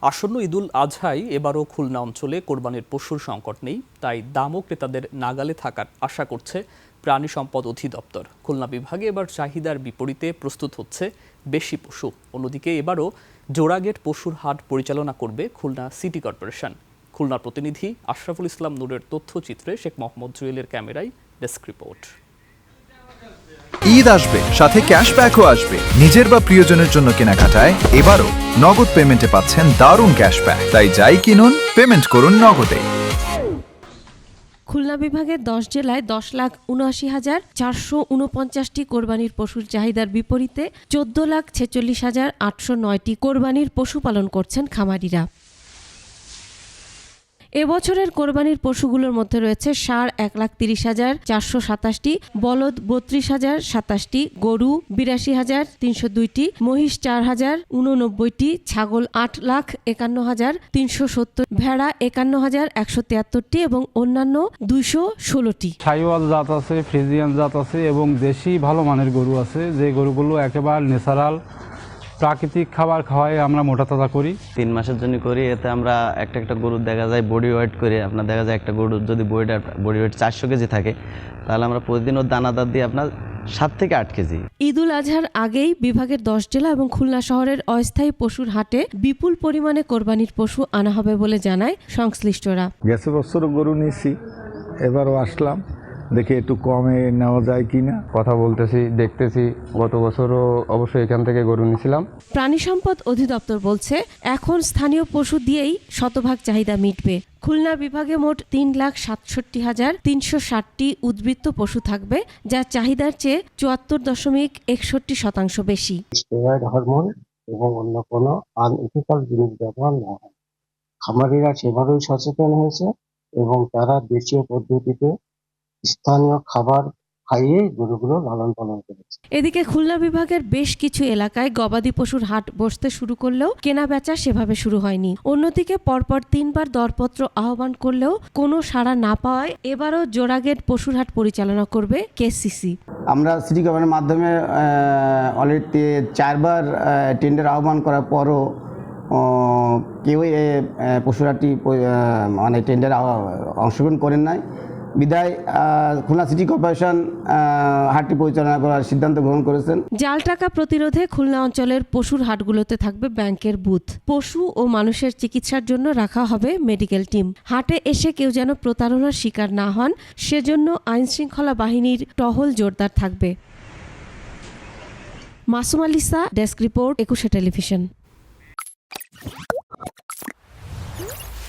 আসন্ন ঈদুল আজহায় এবারও খুলনা অঞ্চলে কোরবানির পশুর সংকট নেই, তাই দামও ক্রেতাদের নাগালে থাকার আশা করছে প্রাণী সম্পদ অধিদপ্তর। খুলনা বিভাগে এবার চাহিদার বিপরীতে প্রস্তুত হচ্ছে বেশি পশু। অন্যদিকে এবারও জোড়াগেট পশুর হাট পরিচালনা করবে খুলনা সিটি কর্পোরেশন। খুলনার প্রতিনিধি আশরাফুল ইসলাম নূরের তথ্যচিত্রে শেখ মোহাম্মদ জুয়েলের ক্যামেরায় ডেস্ক রিপোর্ট। ঈদ আসবে, সাথে ক্যাশব্যাকও আসবে। নিজের বা প্রিয়জনের জন্য কেনাকাটায় এবারও নগদ পেমেন্টে পাচ্ছেন দারুণ ক্যাশব্যাক। তাই যাই কিনুন, পেমেন্ট করুন নগদে। খুলনা বিভাগের 10 জেলায় 10,79,449টি কোরবানির পশুর চাহিদার বিপরীতে 14,46,809টি কোরবানির পশু পালন করছেন খামারিরা। এবছরের কোরবানির পশুগুলোর মধ্যে রয়েছে ষাঁড় 1,30,427টি, বলদ 32,027টি, গরু 82,302টি, মহিষ 4,089টি, ছাগল 8,51,370, ভেড়া 51,173টি এবং অন্যান্য 216টি। সাইওয়াল জাত আছে, ফ্রিজিয়ান জাত আছে এবং দেশি ভালো মানের গরু আছে, যে গরুগুলো একেবারে ন্যাচারাল প্রাকৃতিক খাবার খাওয়াই আমরা মোটা তাজা করি। 3 মাসের জন্য করি। এতে আমরা একটা গরুর দেখা যায় বডি ওয়েট করে, আপনার দেখা যায় একটা গরুর যদি বডি ওয়েট 400 কেজি থাকে, তাহলে আমরা প্রতিদিন ওর দানাদার দিয়ে আপনার 7 থেকে 8 কেজি। ঈদুল আজহার আগেই বিভাগের 10 জেলা এবং খুলনা শহরের অস্থায়ী পশুর হাটে বিপুল পরিমাণে কোরবানির পশু আনা হবে বলে জানায় সংশ্লিষ্টরা। গেছে বছরও গরু নিয়েছি, এবারও আসলাম, দেখে একটু কমে নেওয়া যায় কিনা। কথা বলতেছি, দেখতেছি। গত বছরও অবশ্যই এখান থেকে গরু নিয়েছিলাম। প্রাণী সম্পদ অধিদপ্তর বলছে এখন স্থানীয় পশু দিয়েই শতভাগ চাহিদা মিটবে। খুলনা বিভাগে মোট 3,67,360টি উদ্বৃত্ত পশু থাকবে, যা চাহিদার চেয়ে 74.61% বেশি। স্টেরয়েড হরমোন এবং অন্য কোনো আনইথিক্যাল জিনিস ব্যবহার না হয়। খামারিরা সেভাবেই সচেতন হয়েছে এবং তারা দেশীয় পদ্ধতিতে স্থানীয় খাবার খাইয়ে গরুগুলো লালন পালন করেছে। এদিকে খুলনা বিভাগের বেশ কিছু এলাকায় গবাদি পশুর হাট বসতে শুরু করলেও কেনা বেচা সেভাবে শুরু হয়নি। অন্যদিকে পরপর 3 বার দরপত্র আহ্বান করলেও কোনো সাড়া না পাওয়ায় এবারও জোড়াগেট পশুর হাট পরিচালনা করবে কেসিসি। আমরা সিটি গভর্নমেন্টের মাধ্যমে অলরেডি 4 বার টেন্ডার আহ্বান করার পরও কেউই পশুর হাটটি মানে টেন্ডারে অংশগ্রহণ করেন নাই। বিদায় খুলনা সিটি কর্পোরেশন হাটটি পরিচালনা করার সিদ্ধান্ত গ্রহণ করেছেন। জাল টাকা প্রতিরোধে খুলনা অঞ্চলের পশুর হাটগুলোতে থাকবে ব্যাংকের বুথ। পশু ও মানুষের চিকিৎসার জন্য রাখা হবে মেডিকেল টিম। হাটে এসে কেউ যেন প্রতারণার শিকার না হন, সেজন্য আইনশৃঙ্খলা বাহিনীর টহল জোরদার থাকবে। Masum আলিসা, desk report, 21 television.